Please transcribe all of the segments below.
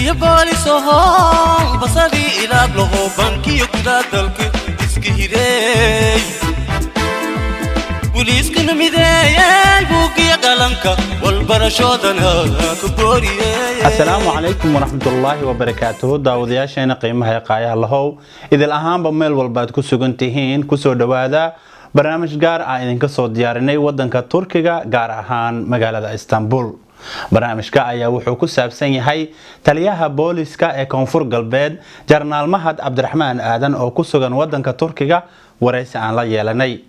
يبالي صهام بصدي إلى بلغو بانكي يقدا دلك إسكهيري بوليس كن ميدايا بوكي قلنك والبرشودنا كبوري. السلام عليكم ورحمة الله وبركاته. داودياشينا قيمها قايا الله إذا الأهم بميل والبعد كسوغنتهين كسو دوادا برنامج قار آئين كسو دياريني ودنك تركيغا قار أهان مقالة اسطنبول. barnaamijka ayaa wuxuu ku saabsan yahay taliyaha booliska ee koonfur galbeed Jarnaal Mahad Cabdiraxmaan Aadan oo ku sugan wadanka Turkiga wareysi aan la yeelanay.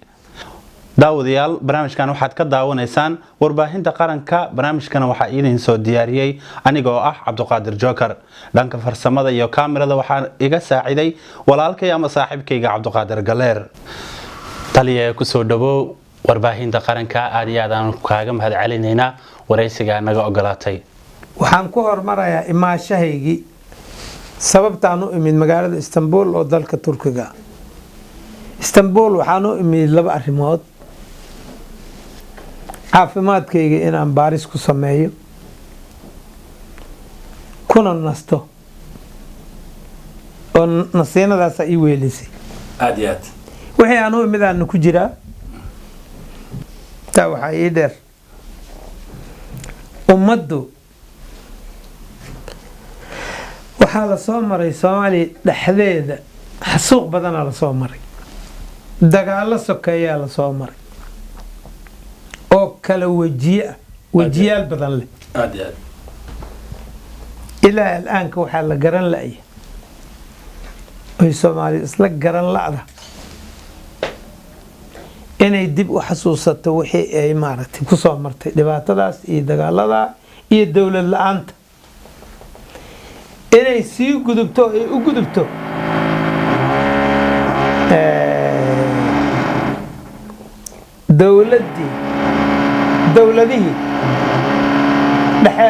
daawadayaal barnaamijkan waxaad ka daawanaysaan warbaahinta qaranka. barnaamijkan waxaa idin soo diyaariyay anigoo ah Cabduqaadir Joker. dhanka farsamada iyo kaamirada waxaa iga saaciday walaalkay ama saaxiibkayga Cabduqaadir Galeer. taliyaha ku soo dhawow warbaahinta qaranka aad iyo aad aan kaaga mahad celinaynaa wareysiga naga ogolaatay. waxaan ku hormarayaa imaashahaygi sababtaan u imid magaalada Istanbul oo dalka Turkiga. Istanbul waxaan u imid laba arrimood. caafimaadkayga inaan baaris ku sameeyo kuna nasto oo nasiinadaas ay weelisay aad iyo aad wixii aan u imid aan ku jiraa taa waxa ii dheer ummaddu waxaa la soo maray Soomaaliya dhexdeeda xasuuq badan la soo maray dagaalo sokeeyaa la soo maray oo kala wajiyaal badan leh aad iyo aad ilaa al'aanka waxaa la garan la'ay ay Soomaaliya isla garan la'da inay dib u xasuusato wixii ay maaragtay ku soo martay dhibaatadaas iyo dagaalada iyo dawlad la'aanta inay sii gudubto ay u gudubto dawladihii dhexe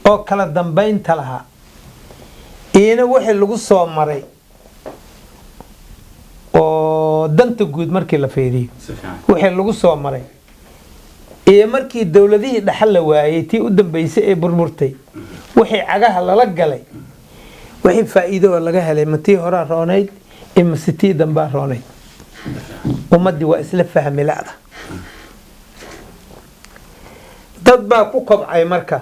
oo kala dambeynta lahaa iyana wixii lagu soo maray oo danta guud markii la fiiriyo wixii lagu soo maray iyo markii dawladihii dhaxal la waayay tii u dambeysay ee burburtay wixii cagaha lala galay wixii faa'iido oo laga helay matii hore roonayd ima sitii damba roonayd ummadii waa isla fahmi la'da dad baa ku kobcay marka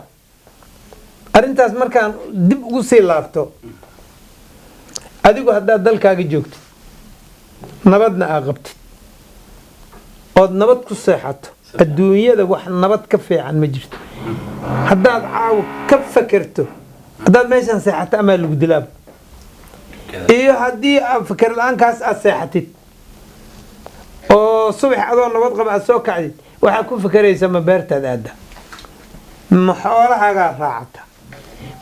arintaas markaan dib ugu sii laabto adigu haddaad dalkaaga joogtid nabadna aa qabtid ood nabad ku seexato adduunyada wax nabad ka fiican ma jirto haddaad caaw ka fakerto haddaad meeshan seexato ama lagu dilaab iyo haddii aad fakar la'aankaas aad seexatid oo subax adoo nabad qaba aad soo kacdid waxaad ku fakaraysaa ma beertaad aada ma xoolahaagaa raacata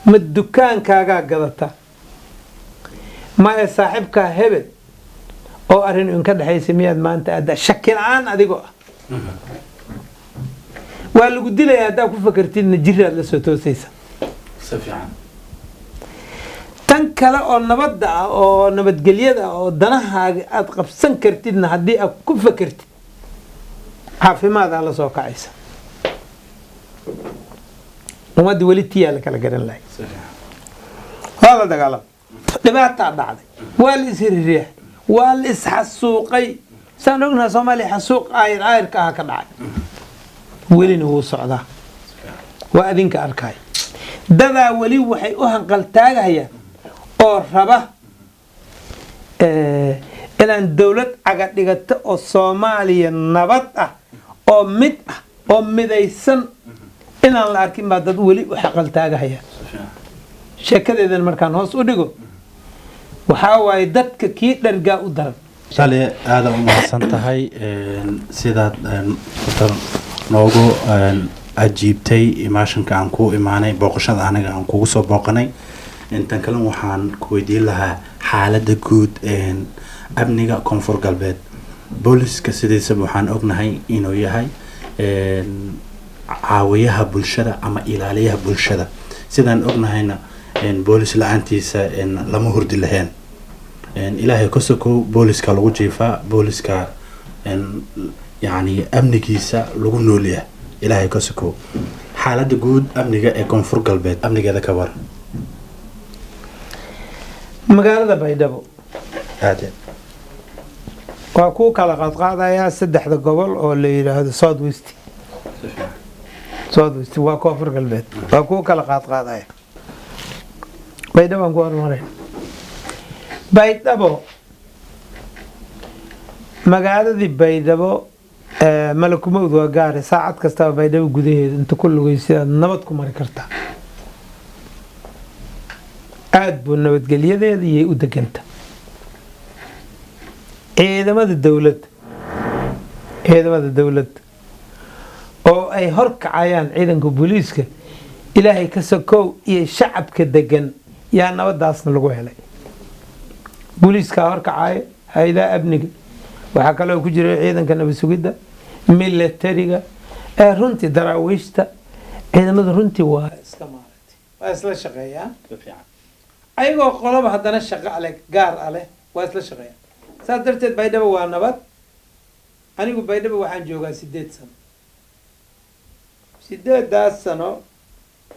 ma dukaankaagaa gadata ma ee saaxiibkaa hebel oo arrin in ka dhaxaysa miyaad maanta aada shaki la'aan adigoo ah waa lagu dilayaa haddaad ku fakartidna jiraad la soo toosaysa si fiican tan kale oo nabadda ah oo nabadgelyada ah oo danahaaga aad qabsan kartidna haddii aad ku fakartid caafimaad la soo kacaysa ummadda weli tiyaa la kala garan lahay waa la dagaalam dhibaataa dhacday waa la isriiriyaa waa la isxasuuqay saan ognahay Soomaaliya xasuuq aayirka ah ka dhacay welina wuu socdaa waa adinka arkay dadaa weli waxay u hanqal taagayaan oo raba inaan dawlad caga dhigato oo Soomaaliya nabad ah oo mid ah oo midaysan inaan la arkin baa dad weli u hanqal taagayaan sheekadeedan markaan hoos u dhigo waxaa waaye dadka kii dhargaa u daran shalay aad u mahadsan tahay sidaad noogu ajiibtay imaashanka aan ku imaanay booqashada anaga aan kugu soo booqanay intan kale waxaan ku weydiin lahaa xaaladda guud amniga koonfur galbeed booliska sidiisaba waxaan ognahay inuu yahay caawiyaha bulshada ama ilaaliyaha bulshada sidaan ognahayna boolis la'aantiisa lama hurdi lahayn ilaahay ka sokow booliska lagu jiifaa booliska يعني أمنكيسا لغو نوليه إلهي كسكو xaaladda guud amniga ee koonfur galbeed amnigeeda ka war magaalada baydhabo aade waa ku kala qaadqaadayaa saddexda gobol oo la yiraahdo South West waa koonfur galbeed waa ku kala qaadqaadaya baydhabo aan ku hormaray baydhabo magaaladii baydhabo malakumowd waa gaari saacad kastaba baydhabo gudaheeda inta ku lugaysidaad nabad ku mari kartaa aad buu nabadgelyadeeda iyay u deganta ciidamada dowladda oo ay horkacayaan ciidanka booliiska ilaahay ka sokow iyo shacabka degan yaa nabadaasna lagu helay booliiskaa horkacaya hay'adaha amniga waxaa kaloo ku jira ciidanka nabad sugidda militariga runtii daraawiishta ciidamada runtii waa iska maaragtay waa isla shaqeeyaan ayagoo qoloba haddana shaqo ale gaar leh waa isla shaqeeyaan saas darteed baydhabo waa nabad anigu baydhabo waxaan joogaa 8 sano 8daas sano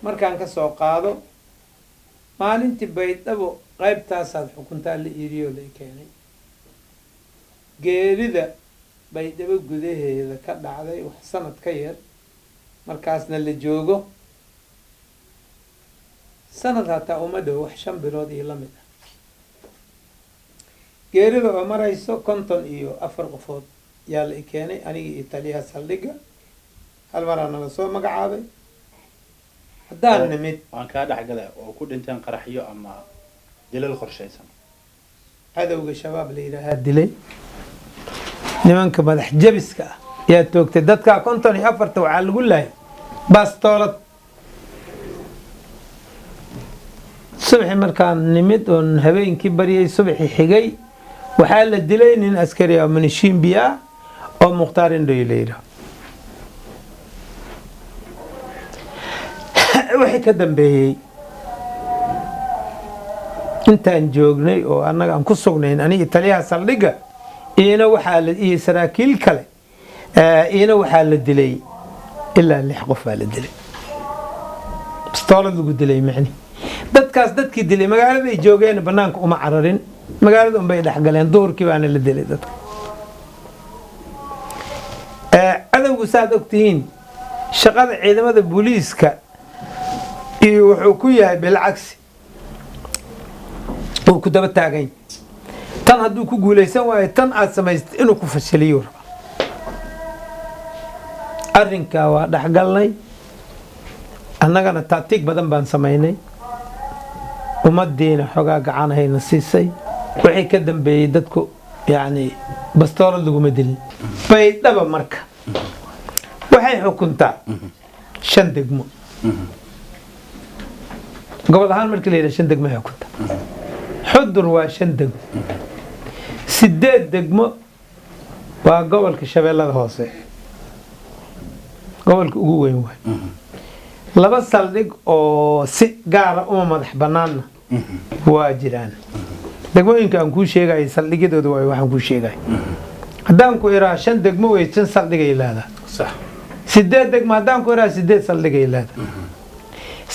markaan ka soo qaado maalintii baydhabo qaybtaasaad xukuntaa la iiriyo la keenay geerida baydhabo gudaheeda ka dhacday wax sanad ka yar markaasna la joogo sanad hataa uma dhow wax 5 bilood iyo lamid ah geerida oo marayso 54 qofood yaa la keenay aniga iyo taliyaha saldhigga hal mar aan la soo magacaabay haddaan nimid waan kaa dhaxgalay oo ku dhinteen qaraxyo ama dilal qorshaysan cadowga shabaab la yiraahdo dilay nimanka madax jabiska ah yaa toogtay dadka 54 waxaa lagu laayay bastoolad subaxi markaan nimid oon habeenkii bariyay subaxi xigay waxaa la dilay nin askari ah manishiimbiya oo mukhtaar indhoy la yiraahdo wixii ka dambeeyay intaan joognay oo annaga aan ku sugnayn aniga taliyaha saldhigga iyana waxaa la iyo saraakiil kale iyana waxaa la dilay ilaa 6 qof baa la dilay bastoolad lagu dilay macni dadkaas dadkii dilay magaalada ay joogeen banaanka uma cararin magaalada unbay dhaxgaleen duurkii baana la dilay dadka cadowgu saad ogtihiin shaqada ciidamada booliiska iyo wuxuu ku yahay bilcagsi oo ku daba taagan tan hadduu ku guuleysan waayo tan aad samaystay inuu ku fashiliyo arrinkaa waa dhaxgalnay annagana taatiig badan baan samaynay ummaddiina xogaa gacanahayna siisay wixii ka dambeeyey dadku yacni bastoolad laguma dilin baydhaba marka waxay xukuntaa 5 degmo gobol ahaan markii la yidhaha 5 degmo ay xukuntaa xudur waa 5 degmo 8 degmo waa gobolka shabeellada hoose gobolka ugu weyn waay 2 saldhig oo si gaara uma madax banaanna waa jiraan degmooyinka aan kuu sheegay saldhigyadooda waa waxaan kuu sheegay haddaan ku iraa 5 degmo way 5 saldhigay leedahay صح 8 degmo haddaan ku iraa 8 saldhigay leedahay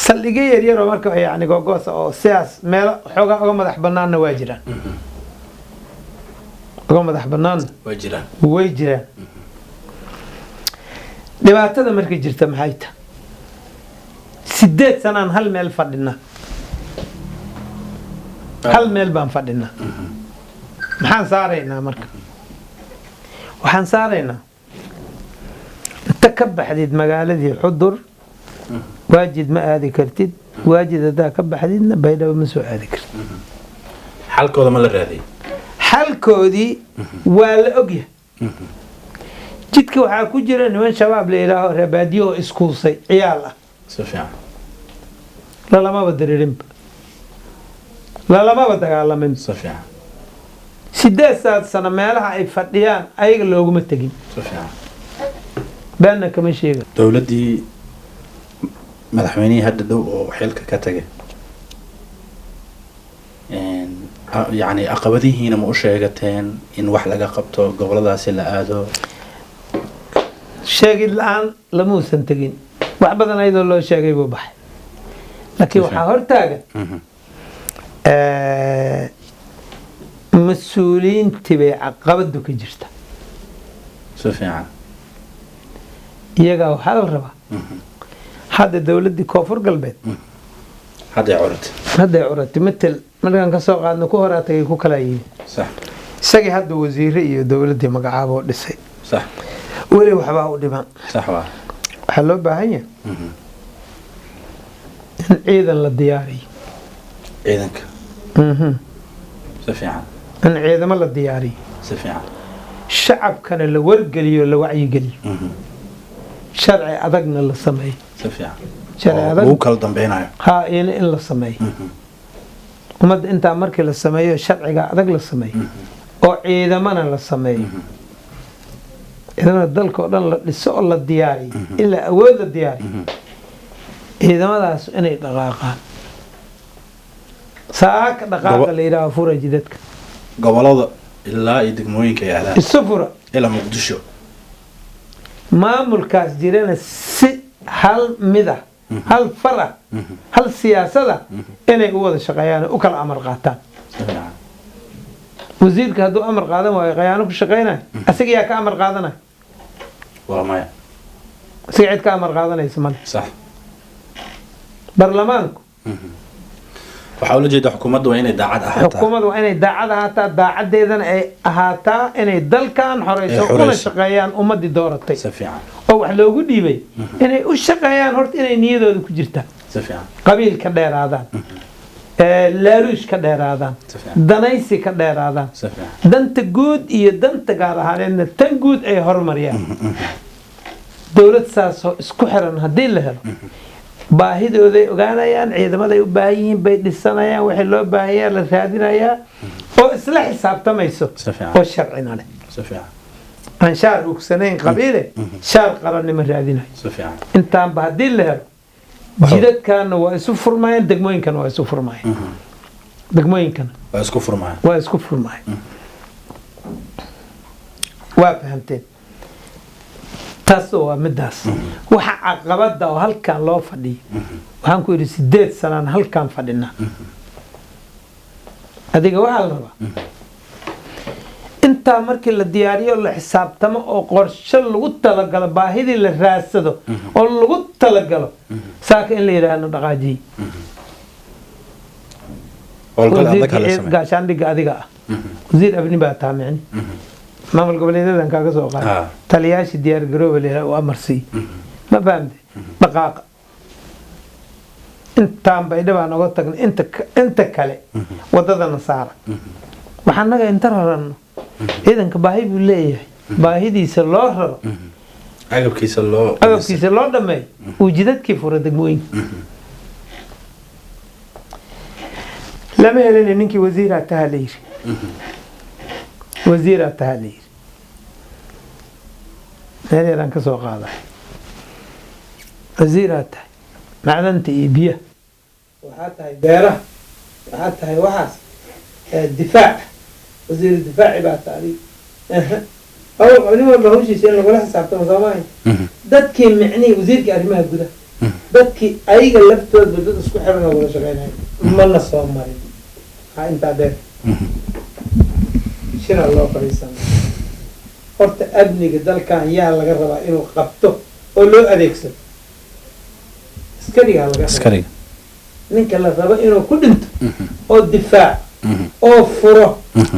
saldhigyo yaryar oo marka yani gogoos oo siyaas meel xoogaa uga madax banaanna waa jiraan uga madax banaanna way jiraan dhibaatada markay jirta maxay tahay 8 sanaan hal meel fadhina hal meel baan fadhina maxaan saaraynaa marka waxaan saaraynaa inta ka baxdid magaaladii xudur waajid ma aadi kartid waajid hadaa ka baxdidna baydhabo ma soo aadi kartid xalkooda ma la raadiyay xalkoodii waa la ogyahay jidka waxaa ku jira niman shabaab la yidhaaho reebaadiyo oo iskuusay ciyaal ah si fiican lalamaba diriirinba lalamaba dagaalamin si fiican 8 sano meelaha ay fadhiyaan ayaga looguma tegin si fiican baana kama sheega dowladii madaxweynihii hadda dhow oo xilka ka tagay يعني عقبتيهina ma u sheegateen in wax laga qabto goboladaasi la aado sheegid la'aan lama uusan tagin wax badan ayadoo loo sheegay buu baxay laakiin waxaa hortaagan mas-uuliyiintii bay caqabadu ka jirta si fiican iyagaa waxaa la rabaa hadda dowladdii koonfur galbeed hadday curatay matel markaan ka soo qaadno ku horaa tagay ku kala yimi sax isagii hadda wasiire iyo dowladdii magacaabo dhisay sax weli waxbaa u dhiman sax waa waxaa loo baahan yahay in ciidan la diyaariyo ciidanka si fiican in ciidamo la diyaariyo si fiican shacabkana la wargeliyo la wacyigeliyo sharci adagna la sameeyo si fiican sharci adag lagu kala dambeynayo haa in la sameeyo ummadda intaa markii la sameeyo sharciga adag la sameeyo oo ciidamana la sameeyo ciidamada dalka oo dhan la dhiso oo la diyaariyo ilaa awood la diyaariyo ciidamadaas inay dhaqaaqaan saaka dhaqaaqa la yidhaaho fura jidadka gobolada ilaa iyo degmooyinka yaalaan isu fura ilaa muqdisho maamulkaas jirana si hal mida hal far ah hal siyaasada inay u wada shaqeeyaan u kala amar qaataan wasiirka hadduu amar qaadan waayo qayaano ku shaqeynayo asiga yaa ka amar qaadanaya waa maya asiga cid ka amar qaadanaysa male sax baarlamaanku waxaa ula jeeda xukuumadda waa inay daacad ahaataa xukuumaddu waa inay daacad ahaataa daacadeedana ay ahaataa inay dalkan xoreyso una shaqeeyaan ummadii dooratay si fiican oo wax loogu dhiibay inay u shaqeeyaan horta inay niyadooda ku jirtaan si fiican qabiil ka dheeraadaan laaluush ka dheeraadaan danaysi ka dheeraadaan si fiican danta guud iyo danta gaar ahaaneedna tan guud ay horumariyaan dowlad saasoo isku xiran haddii la helo baahidooday ogaanayaan ciidamaday u baahan yihiin bay dhisanayaan waxay loo baahanyaa la raadinayaa oo isla xisaabtamayso oo sharcina leh si fiican aan shaar ugsanayn qabiile shaar qarannimo raadinayo si fiican intaanba haddii la helo jidadkaana waa isu furmayaan degmooyinkana waa isu furmayaan degmooyinkana waa isku furmayaan waa fahamteen taas waa midaas waxa caqabada oo halkan loo fadhiyo waxaan ku yidhi 8 sanaan halkan fadhinaa adiga waxaa la rabaa intaa markii la diyaariyo la xisaabtamo oo qorshe lagu talagalo baahidii la raadsado oo lagu talagalo saaka in la yidhaahdo dhaqaajiye gaashaandhiga adiga ah wasiir abni baa taamicni maamul goboleedadan kaaga soo qaada taliyaashii diyaar garooba leeyahay oo amarsi ma fahamte dhaqaaqa intaan baydha baan oga tagnay inta kale wadadana saara waxaa naga inta raranno ciidanka baahi buu leeyahay baahidiisa loo raro agabkiisa loo dhameeyo uu jidadkii fura degmooyinka lama helin ninkii wasiiraa taha la yiri wasiiraa taha la yiri meelaan ka soo qaaday wasiiraa tahay macdanta iyo biyaha waxaa tahay beeraha waxaa tahay waxaas difaac wasiir difaaci baa tahay nin walba hawshiisa in lagula xisaabtamo soomaaya dadkii micnihii wasiirkii arrimaha gudaha dadkii ayaga laftoodba dad isku xiran oo wada shaqeynayo mana soo marin ha intaa dheer shira loo fadhiisana horta amniga dalkan yaa laga rabaa inuu qabto oo loo adeegsado askarigaa laga rabaa ninka la rabo inuu ku dhinto oo difaac oo furo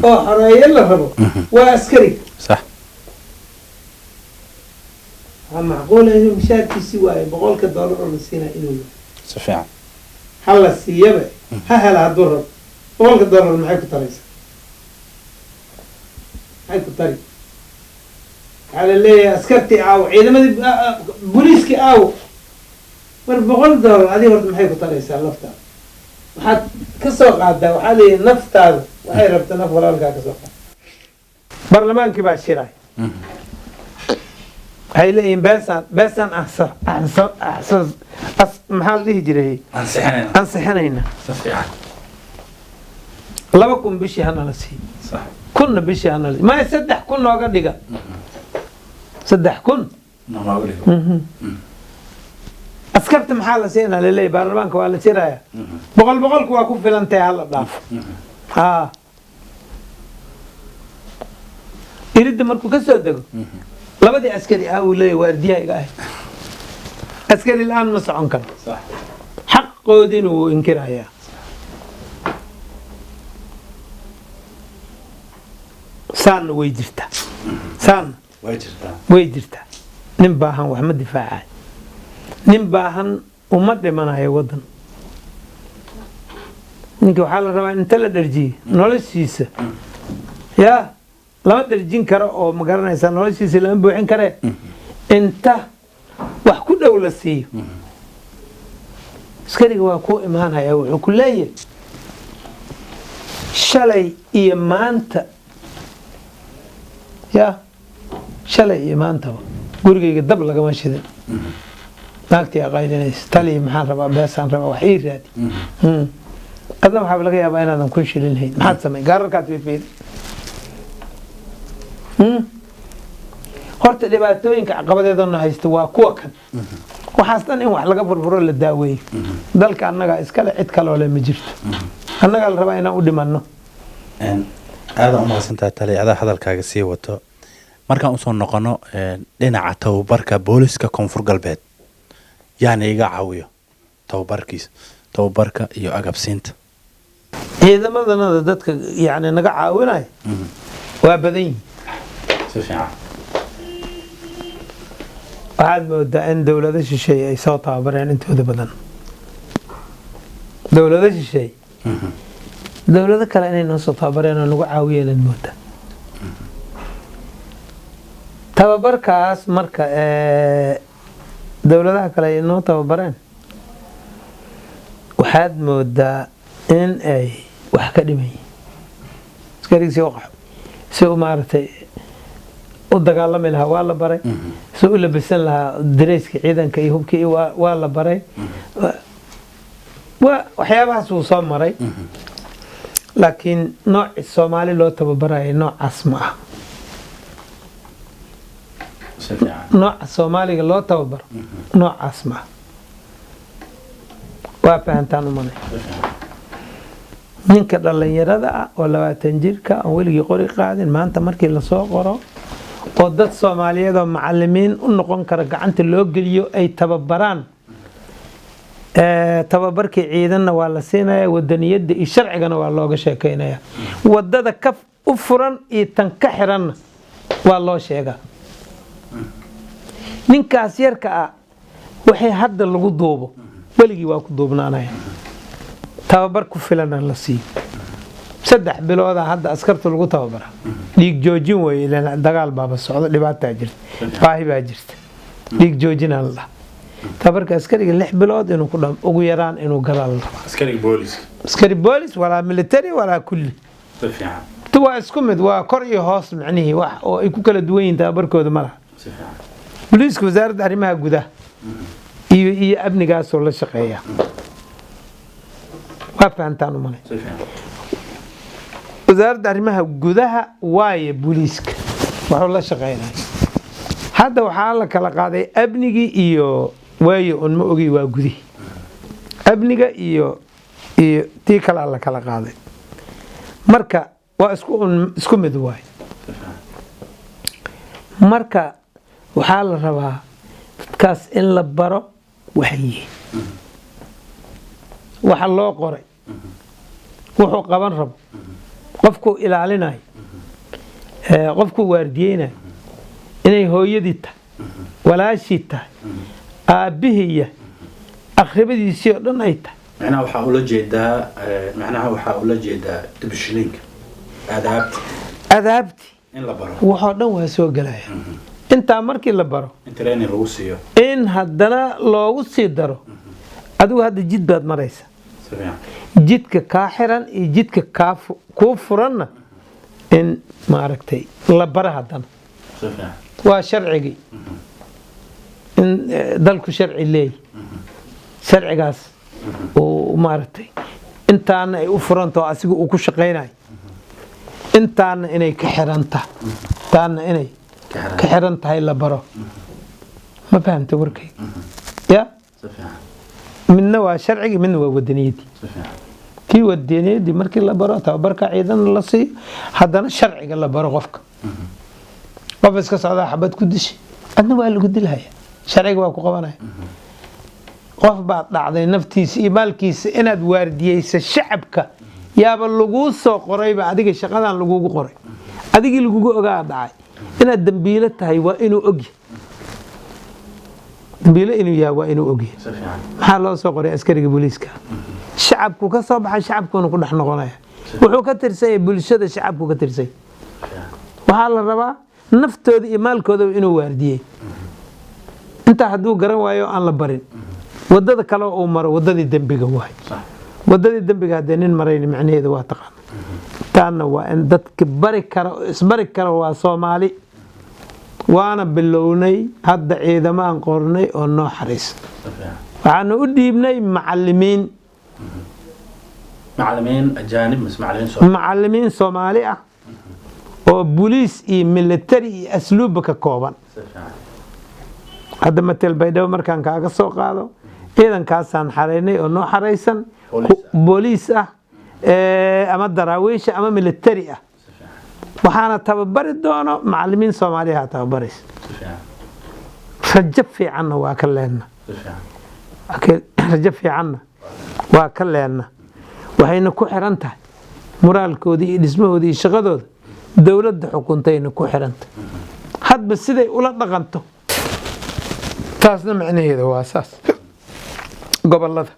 oo xoreeyo la rabo waa askariga waxaa macquula inuu mishaarkiisi waayo $100 oo la siinaa inuu si fiican ha la siiyaba ha hela hadduu rabo $100 maxay ku taraysaa maxay ku tari waxaa la leeyahay askartii aawo ciidamadii booliiskii aawo mar $100 adiga horta maxay ku taraysaa laftaada waxaad ka soo qaadaa waxaa leeyahay naftaada waxay rabta naf walaalkaa ka soo qaada barlamaankii baa shiray waxay leeyihiin beesaan maxaa la dhihi jiray ansixinayna 2,000 bishii hana la siiyo 1,000 bishii hana la maya 3,000 nooga dhiga 3,000 askarta maxaa la siinaa laleeyahay baarlamaanka waa la jiraya boqolku waa ku filantahay hala dhaafo haa iridda markuu ka soo dego labadii askari uu leeyahay waardiyaha iga ahay askari la-aan ma socon karo xaqoodiina wuu inkirayaa saanna way jirtaa saanna way jirtaa nin baahan wax ma difaacay nin baahan uma dhimanayo waddan ninka waxaa la rabaa inta la dharjiye noloshiisa yaa lama dharjin karo oo ma garanaysaa noloshiisa lama buuxin karee inta wax ku dhow la siiyo askariga waa kuu imaanaya wuxuu ku leeyahay shalay iyo maanta yaa shalay iyo maantaba gurigayga dab lagama shidin naagtii aqaylinaysa taliya maxaan rabaa beesaan rabaa wax ii raadi adna waxaa laga yaabaa inaadan kun shilin hayn maxaad samay gaararkaad fiifiiri horta dhibaatooyinka caqabadeedana haysta waa kuwa kan waxaas dhan in wax laga furfuro la daaweeyo dalka annagaa iskale cid kaloo le ma jirto annagaa la rabaa inaan u dhimanno aada u mahadsantahay taliya adaa hadalkaaga sii wato markaan usoo noqono dhinaca tababarka booliska koonfur galbeed yaana iga caawiyo tababarka iyo agabsiinta ciidamadanada dadka yani naga caawinaya waa badan yihin waxaad moodaa in dowlado shisheeye ay soo tababareen intooda badan dowlado shisheeye dowlado kale inay noo soo tababareen oo nagu caawiyeen aad moodaa tababarkaas marka dowladaha kale ay noo tababareen waxaad moodaa in ay wax ka dhimayiin askarigiisii u qaxo si u maaragtay u dagaalami lahaa waa la baray si u labisan lahaa dareyska ciidanka iyo hubkii waa la baray waxyaabahaas wuu soo maray laakiin nooci soomaali loo tababaraya noocaas ma ah nooca soomaaliga loo tababaro noocaas ma ah waa fahantaan u malay ninka dhallinyarada ah oo 20 jirka aan weligii qori qaadin maanta markii lasoo qoro oo dad Soomaaliyeed oo macallimiin u noqon kara gacanta loo geliyo ay tababaraan tababarkii ciidanna waa la siinayaa wadaniyada iyo sharcigana waa looga sheekeynayaa wadada ka u furan iyo tan ka xiran waa loo sheegaa ninkaas yarka ah waxay hadda lagu duubo weligii waa ku duubnaanaya tababar ku filan la siiyo 3 bilood hadda askarta lagu tababara dhiig joojin way ilaa dagaal baaba socdo dhibaato jirta baahi baa jirta dhiig joojin alla tabarka askariga 6 bilood inuu ku dham ugu yaraan inuu gadaal askari boolis wala military wala kulli tuwa isku mid waa kor iyo hoos macnihi wax oo ay ku kala duwan yihiin tabarkooda ma laha booliska wasaaradda arrimaha gudaha iyo amnigaas oo la shaqeeya waa fahantaan u malay wasaaradda arrimaha gudaha waaye booliska wuxuu la shaqeynaa hadda waxaa la kala qaaday amnigi iyo waayo on ma ogi waa gudi amniga iyo tii kala la kala qaaday marka waa isku mid waay marka waxaa la rabaa dadkaas in la baro waxay waxa loo qoray wuxuu qaban rabo qofku ilaalinayo qofku waardiyeynayo inay hooyadii tahay walaashii tahay aabihiya aqribadiisii oo dhan ay tahay macnaha waxaa ula jeedaa dibshilinka adaabti in la baro wuxuu dhan waa soo galaya inta markii la baro training lagu siiyo in haddana loogu sii daro adigu hadda jid baad maraysa jidka ka xiran iyo jidka ku furanna in maaragtay la bara haddana waa sharcigi in dalku sharci leey sharcigaas oo maaragtay intaana ay u furanto asiga uu ku shaqeynayo intaana inay ka xiranta taana inay ka xiran tahay la baro ma fahamta warkay ya midna waa sharciga midna waa wadaniyadii kii wadaniyadii markii la baro tababarka ciidan la siiyo haddana sharciga la baro qofka qof iska socdaa xabad ku dishi adna waa lagu dilhaya sharciga waa ku qabanaya qof baad dhacday naftiisa iyo maalkiisa inaad waardiyeysa shacabka yaaba lagu soo qorayba adiga shaqadan lagugu qoray adigii lagugu ogaa dhacay inaad dambiilo tahay waa inuu ogyahay dambiilo inuu yahay waa inuu ogyahay maxaa loo soo qoray askariga booliiska shacabku ka soo baxay shacabkuna ku dhex noqonaya wuxuu ka tirsan yahay bulshada shacabku ka tirsan waxaa la rabaa naftooda iyo maalkooda inuu waardiyey intaa hadduu garan waayo aan la barin wadada kale uu maro wadadii dembiga waay wadadii dembiga haddee nin marayni macnaheeda waa taqaana taana waa in dadka bari kara isbari kara waa Soomaali waana bilownay hadda ciidamo aan qornay oo noo xariis waxaanu u dhiibnay macallimiin ajaanib macallimiin Soomaali ah oo booliis iyo military iyo asluub ka kooban hadda matal baydhabo markaan kaaga soo qaado ciidankaasaan xareynay oo noo xareysan booliis ah ama daraawiish ama military ah waxaana tababari doono macallimiin Soomaali ah tababaris rajab fiicanna waa ka leena rajab fiicanna waa ka leena waxayna ku xiran tahay moraalkoodii iyo dhismahoodii iyo shaqadooda dawladda xukuntayna ku xiran tahay hadba siday ula dhaqanto taasna macnaheedu waa saas gobolada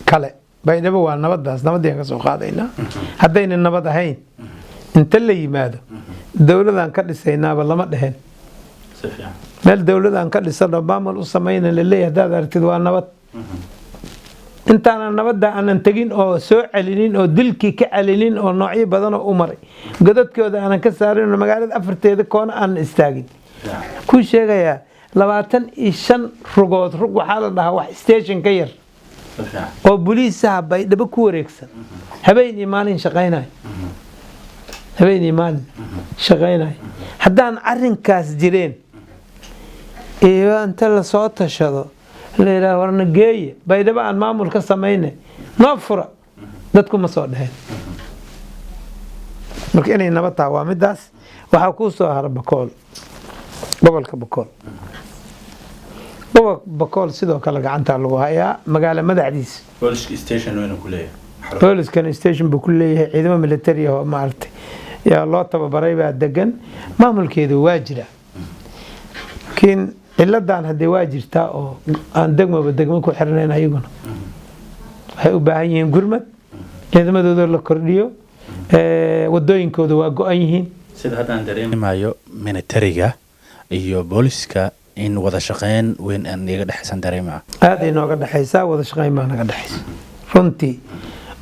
kale baydhabo waa nabadaas nabadii ka soo qaadaynaa haddayna nabad ahayn inta la yimaado dawladan ka dhisaynaaba lama dheheen meel dawladan ka dhisano maamul u samayna la leeyahay hadaad aragtid waa nabad intaana nabadda aanan tegin oo soo celinin oo dilkii ka celinin oo noocyo badan oo u maray godadkooda aanan ka saarin oo magaalada afarteeda koona aanan istaagin ku sheegayaa 25 rugood rug waxaa la dhahaa wax station ka yar oo booliisaha baydhabo ku wareegsan habeen iyo maalin shaqaynay habeen iyo maalin shaqaynay haddaan arrinkaas jireen iyo inta la soo tashado leeyahay warna geeye baydhabo aan maamul ka sameynay noo fura dadku ma soo dhaheen marka inay nabad tahay waa midaas waxaa ku soo haray Bakool gobolka Bakool sidoo kale gacanta lagu hayaa magaalo madaxdiisa police station weyn ku leeyahay police station buu ku leeyahay ciidamo military oo maartay yaa loo tababaray baa degan maamulkeedu waa jira kin ciladan hadii waa jirtaa oo aan degmo ku xirnayn ayaguna waxay u baahan yihiin gurmad ciidamadooda la kordhiyo wadooyinkooda waa go'an yihiin sida hadaan dareemayo militariga iyo booliska in wada shaqeyn weyn aan iga dhaxaysan dareemaa aad ay nooga dhaxaysaa wada shaqeyn baa naga dhaxaysa runtii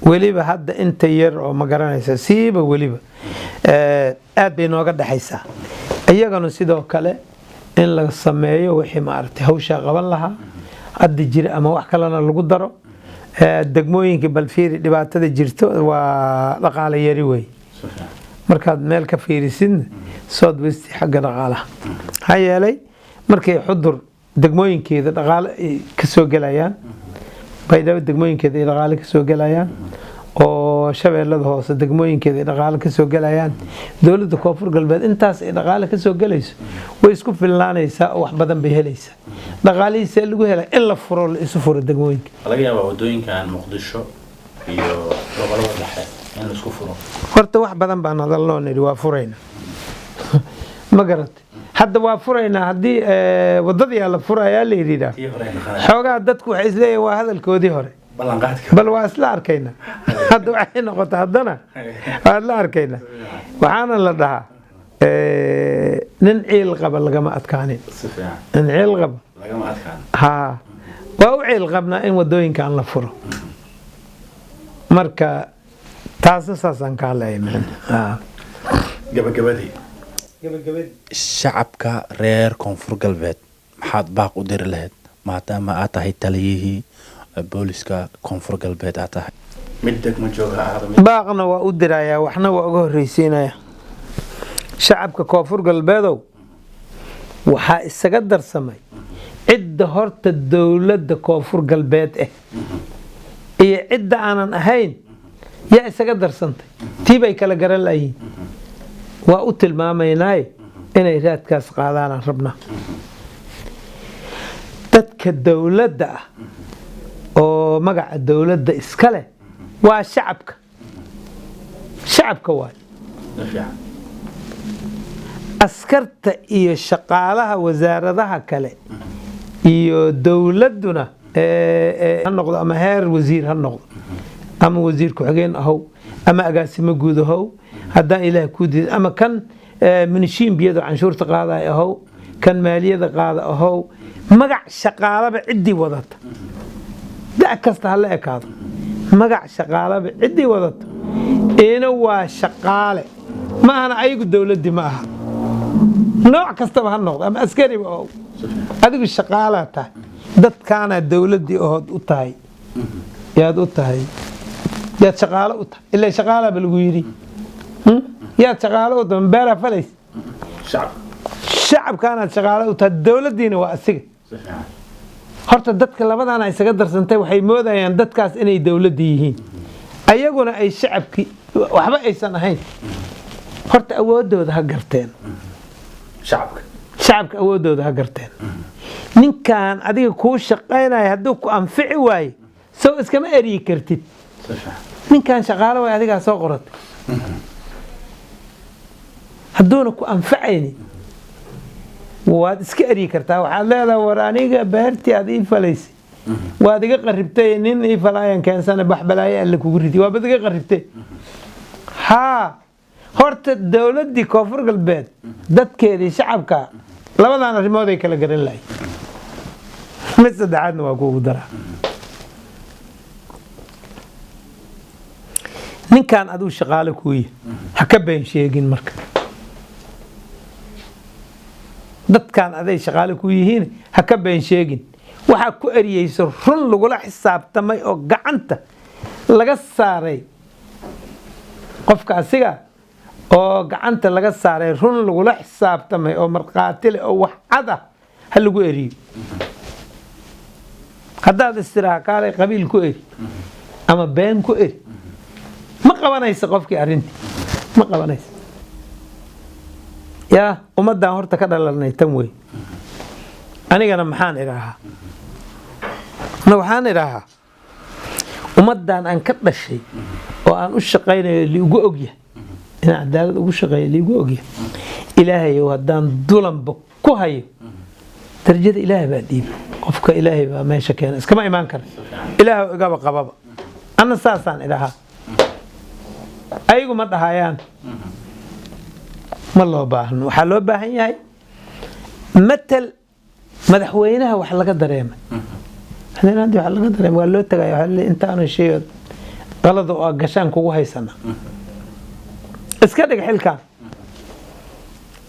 waliba hadda inta yar oo ma garanaysa siiba waliba aad bay nooga dhaxaysaa iyagana sidoo kale in la sameeyo wixii maartay hawsha qaban lahaa hadda jira ama wax kalena lagu daro degmooyinka balfiiri dhibaatada jirto waa dhaqaale yari way markaad meel ka fiirisid South West xagga dhaqaalaha hayeelay markay xudur degmooyinkeeda dhaqaale ka soo galayaan baydhabo degmooyinkeeda dhaqaale ka soo galayaan oo shabeellada hoose degmooyinkeeda dhaqaale ka soo galayaan dawladda koonfur galbeed intaas ay dhaqaale ka soo galayso way isku filnaanaysaa oo wax badan bay helaysaa dhaqaalihiisa lagu helay in la furo la isu furo degmooyinka laga yaabaa wadooyinkan Muqdisho iyo gobolada dhexe in la isku furo horta wax badan baan hadalnoo niri waa furayna ma garatay hadda waa furayna hadii wadadii la furayaa la yiraahdo xoogaa dadku waxay isleeyeen waa hadalkoodii hore bal waa isla arkayna hadda waxay noqotay haddana waa la arkayna waxaana la dhahaa nin ciil qaba lagama adkaanin nin ciil qaba lagama adkaan ha waa u ciil qabnaa in wadooyinkan la furo marka taas saasan ka leeyahay gabagabadii shacabka reer koonfur galbeed maxaad baaq u diri lahayd maadaama aad tahay taliyihii booliska koonfur galbeed aad tahay mid degmo jooga ahaado baaqna waa u dirayaa waxna waa uga horreysiinaya shacabka koonfur galbeedow waxaa isaga darsamay cidda horta dowladda koonfur galbeed iyo cidda aanan ahayn yaa isaga darsantay tii bay kala garan layihiin waa u tilmaamaynaaye inay raadkaas qaadaanaan rabnaa dadka dowladda ah oo magaca dowladda iska leh waa shacabka waay askarta iyo shaqaalaha wasaaradaha kale iyo dowladduna ha noqdo ama heer wasiir ha noqdo ama wasiir ku-xigeen ahow ama agaasimo guud ahow haddaan ilaah kuu diida ama kan minishiinbiyada canshuurta qaadaya ahow kan maaliyada qaada ahow magac shaqaalaba ciddii wadata da' kasta ha la ekaado magac shaqaalaba ciddii wadata ina waa shaqaale ma ahana ayagu dowladdii ma aha nooc kastaba ha noqdo ama askariba ahow adigu shaqaalaa tahay dadkaana dowladdii ood u tahay yaad u tahay yaad shaqaalo u tahay ilaa shaqaalaaba lagu yidhi yaad shaqaalo u tahay beeraa falays shacabkaanaad shaqaalo u tahay dowladdiina waa asiga horta dadka labadaana isaga darsantay waxay moodayaan dadkaas inay dowladdii yihiin ayaguna ay shacabkii waxba aysan ahayn horta awooddooda ha garteen shacabka awooddooda ha garteen ninkan adiga kuu shaqaynaya hadduu ku anfici waaye sow iskama eryi kartid ninkan shaqaalo way adigaa soo qoratay hadduuna ku anfacayni waad iska eryi kartaa waxaad leedaha war aniga beertii aad ii falaysay waad iga qaribtay nin ii falaayan keensana baxbalaayo alle kugu ridi waabad iga qaribtay haa horta dowladdii koonfur galbeed dadkeedii shacabka labadan arrimood ay kala garan lahay mid saddexaadna waa kuugu daraa ninkan aduu shaqaale kuuya ha ka been sheegin marka dadkan aday shaqaale ku yihiin ha ka been sheegin waxaa ku eriyeyso run lagula xisaabtamay oo gacanta laga saaray qofka asiga oo gacanta laga saaray run lagula xisaabtamay oo markhaati leh oo wax cad ah ha lagu eriyo haddaad istiraha kaalay qabiil ku eri ama been ku eri ma qabanaysa qofkii arrintii ma qabanaysa yaa ummaddan horta ka dhalanay tan wey anigana maxaan idhaahaa ummaddan aan ka dhashay oo aan u shaqaynayo liigu ogyahay inaan cadaalad ugu shaqeeyo liigu ogyahay ilaahayow haddaan dulanba ku hayo darajada ilaahay baa dhiiba qofka ilaahay baa meesha keena iskama imaan kara ilaahay igaba qababa anna saasaan idhahaa ayagu ma dhahayaan ma loo baahno waxaa loo baahan yahay matal madaxweynaha wax laga dareemay madaxweynaha wax laga dareemay waa loo tagay waxa la intaanu shay qalad oo gashaan kugu haysana iska dhig xilkan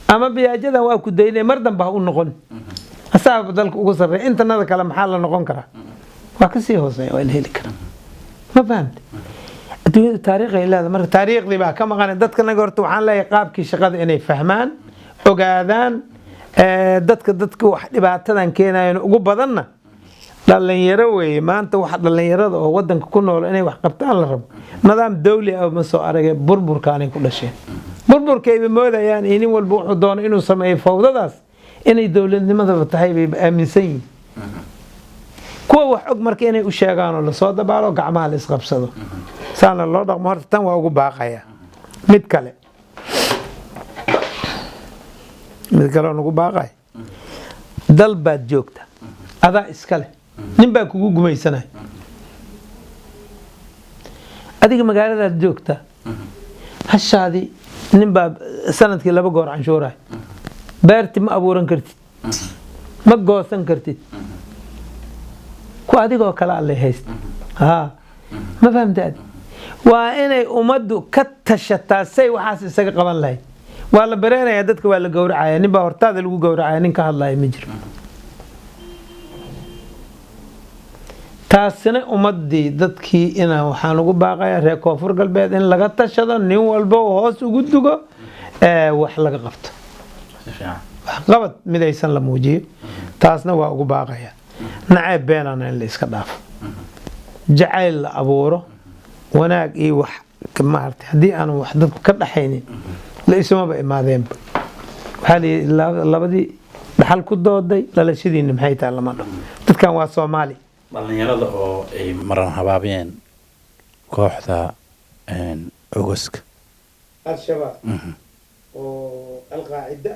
ama biyaajadan waa ku daynay mar dambe ha u noqon asaaba dalka ugu sarreeya intanada kale maxaa la noqon karaa waa ka sii hooseeya waa la heli karaa ma fahamtay adduunyada taariikhay leedahay marka taariikhdii baa ka maqan dadka naga horta waxaan leeyahay qaabkii shaqada inay fahmaan ogaadaan dadka wax dhibaatadan keenayan ugu badanna dhalinyaro weeye maanta waxa dhalinyarada oo wadanka ku nool inay wax qabtaan la rabo nidaam dawli ah ma soo aragay burburkaanay ku dhasheen burburkayba moodayaan nin walba wuxuu doono inuu sameeyo fawdadaas inay dowladnimadaba tahay bay aaminsan yihiin kuwa wax og marka inay u sheegaan oo lasoo dabaalo gacmaha la isqabsado saana loo dhaqmo horta tan waa ugu baaqaya mid kale oo nagu baaqaya dal baad joogta adaa iskale nin baa kugu gumaysanaya adiga magaaladaad joogta hashaadii nin baa sanadkii 2 goor canshuuraya beerti ma abuuran kartid ma goosan kartid ku adigoo kale alle haysta ma fahamtaad waa inay ummaddu ka tashataa say waxaas isaga qaban lahayd waa la bareenayaa dadka waa la gowracaya nin baa hortaada lagu gowracaya nin ka hadlaya ma jiro taasina ummadii dadkii inaan waxaan ugu baaqayaa reer koonfur galbeed in laga tashado nin walba hoos ugu dugo wax laga qabto wax qabad midaysan la muujiyo taasna waa ugu baaqaya nacayb beenana in la iska dhaafo jacayl la abuuro wanaag iyo wax maartay haddii aan wax dadku ka dhaxaynin la isumaba imaadeenba waxaa labadii dhaxal ku dooday dhalashadiina maxay tahay lama dhaho dadkan waa Soomaali dhalinyarada oo ay maran habaabiyeen kooxda Ogoska al-shabaab oo al-qaacida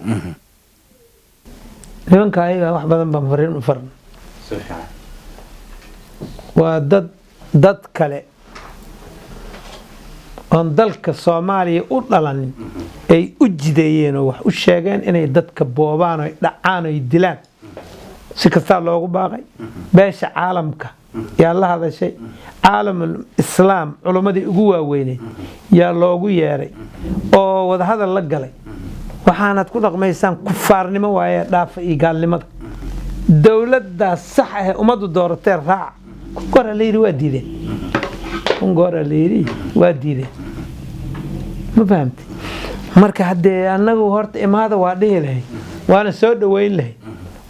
nimanka ayaga wax badan baan fariin u farn waa dad kale oon dalka Soomaaliya u dhalanin ay u jideeyeen oo wax u sheegeen inay dadka boobaan oo dhacaan oo dilaan si kasta loogu baaqay beesha caalamka yaa la hadashay caalamul islaam culumadii ugu waaweynay yaa loogu yeeray oo wada hadal la galay waxaanad ku dhaqmaysaan kufaarnimo waaye dhaafa iyo gaalnimada dawladda sax ah umadu dooratay raac qora leeyri waa diideen qora leeyri waa diideen ma fahamtay marka hadee anagu horta imaada waa dhihi lahay waana soo dhaweyn lahay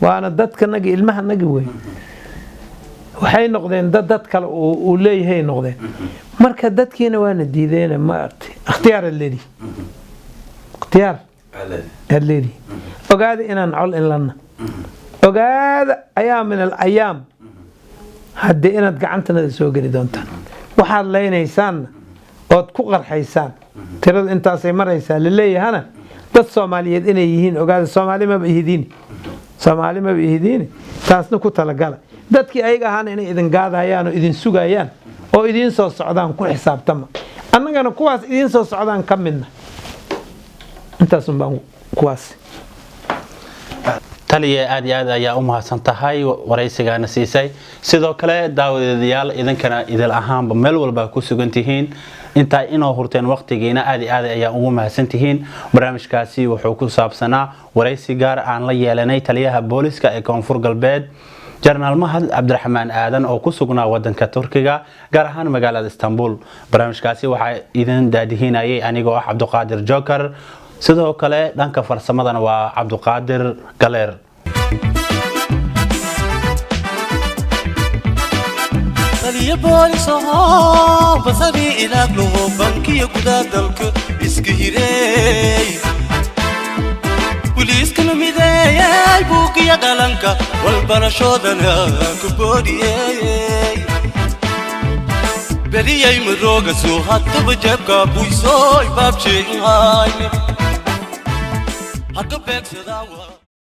waana dadka naga ilmaha naga weyn waxay noqdeen dad kale oo leeyahay noqdeen marka dadkiina waana diideen ma artay ikhtiyaar leedi ikhtiyaar leedi ogaada inaan col in lana ogaada ayaa min al-ayaam hadii inaad gacantana soo gali doontaan waxaad leenaysaan ood ku qarxaysaan tirada intaasay maraysaa leeyahana dad Soomaaliyeed inay yihiin ogaada Soomaali ma baahidin taasna ku talagala dadkii ayaga ahaan inay idin gaadayaan oo idin sugayaan oo idin soo socdaan ku xisaabtama annagana kuwaas idin soo socdaan ka midna intaas baan kuwaas taliye aad iyo aad ayaa u mahadsan tahay waraysigaana siisay sidoo kale daawadayaal idinkana idil ahaanba meel walba ku sugan tihiin inta inoo hurteen waqtigiina aad iyo aad ayaa ugu mahadsan tihiin barnaamijkaasi wuxuu ku saabsanaa waraysi gaar aan la yeelanay taliyaha booliska ee Koonfur Galbeed General Mahad Abdurrahman Aadan oo ku sugnaa wadanka Turkiga gaar ahaan magaalada Istanbul barnaamijkaasi waxa idin daadihinayay anigoo ah Cabduqaadir Joker sidoo kale dhanka farsamadana waa Cabduqaadir Galeer taliya boolis basadi ilaag loo bankiyo gudaha dalka iska hireey Poliiskana mideeyay buugiya dhalanka walbarashoodana ku boodiyay beriyay marooga soo hadaba jeebka buysooy baabjeeyn hayne hadda beegsadaa